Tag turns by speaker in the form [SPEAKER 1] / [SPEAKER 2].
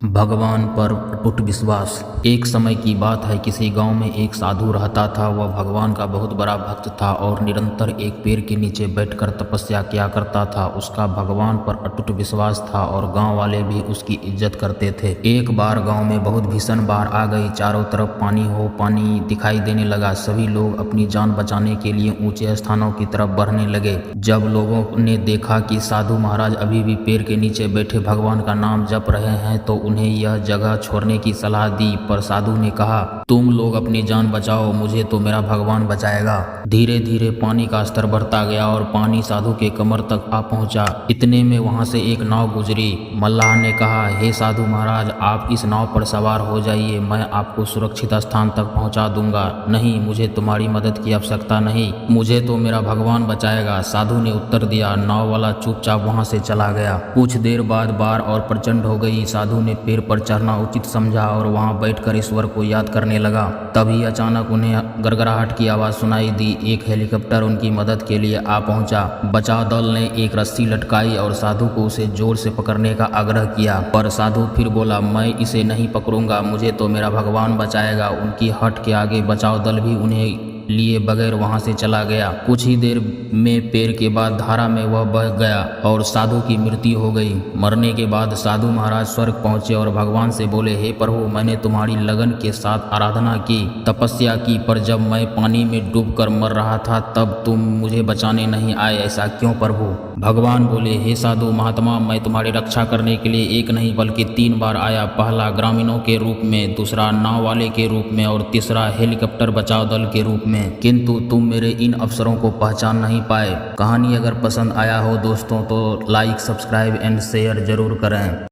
[SPEAKER 1] भगवान पर अटूट विश्वास। एक समय की बात है, किसी गांव में एक साधु रहता था। वह भगवान का बहुत बड़ा भक्त था और निरंतर एक पेड़ के नीचे बैठकर तपस्या किया करता था। उसका भगवान पर अटूट विश्वास था और गांव वाले भी उसकी इज्जत करते थे। एक बार गांव में बहुत भीषण बाढ़ आ गई। चारों तरफ पानी दिखाई देने लगा। सभी लोग अपनी जान बचाने के लिए ऊंचे स्थानों की तरफ बढ़ने लगे। जब लोगों ने देखा कि साधु महाराज अभी भी पेड़ के नीचे बैठे भगवान का नाम जप रहे हैं तो उन्हें यह जगह छोड़ने की सलाह दी। पर साधु ने कहा, तुम लोग अपनी जान बचाओ, मुझे तो मेरा भगवान बचाएगा। धीरे धीरे पानी का स्तर बढ़ता गया और पानी साधु के कमर तक आ पहुंचा। इतने में वहां से एक नाव गुजरी। मल्लाह ने कहा, हे साधु महाराज, आप इस नाव पर सवार हो जाइए, मैं आपको सुरक्षित स्थान तक पहुंचा दूंगा। नहीं, मुझे तुम्हारी मदद की आवश्यकता नहीं, मुझे तो मेरा भगवान बचाएगा, साधु ने उत्तर दिया। नाव वाला चुपचाप वहां से चला गया। कुछ देर बाद बाढ़ और प्रचंड हो गई। साधु ने पेड़ पर चढ़ना उचित समझा और वहां बैठकर ईश्वर को याद करने लगा। तभी अचानक उन्हें गड़गड़ाहट की आवाज सुनाई दी। एक हेलीकॉप्टर उनकी मदद के लिए आ पहुंचा। बचाव दल ने एक रस्सी लटकाई और साधु को उसे जोर से पकड़ने का आग्रह किया, पर साधु फिर बोला, मैं इसे नहीं पकड़ूंगा, मुझे तो मेरा भगवान बचाएगा। उनकी हट के आगे बचाव दल भी उन्हें लिए बगैर वहां से चला गया। कुछ ही देर में पेड़ के बाद धारा में वह बह गया और साधु की मृत्यु हो गई। मरने के बाद साधु महाराज स्वर्ग पहुंचे और भगवान से बोले, हे प्रभु, मैंने तुम्हारी लगन के साथ आराधना की, तपस्या की, पर जब मैं पानी में डूबकर मर रहा था तब तुम मुझे बचाने नहीं आए, ऐसा क्यों प्रभु? भगवान बोले, हे साधु महात्मा, मैं तुम्हारी रक्षा करने के लिए एक नहीं बल्कि 3 बार आया। पहला ग्रामीणों के रूप में, दूसरा नाव वाले के रूप में और तीसरा हेलीकॉप्टर बचाव दल के रूप में, किंतु तुम मेरे इन अवसरों को पहचान नहीं पाए। कहानी अगर पसंद आया हो दोस्तों तो लाइक, सब्सक्राइब एंड शेयर जरूर करें।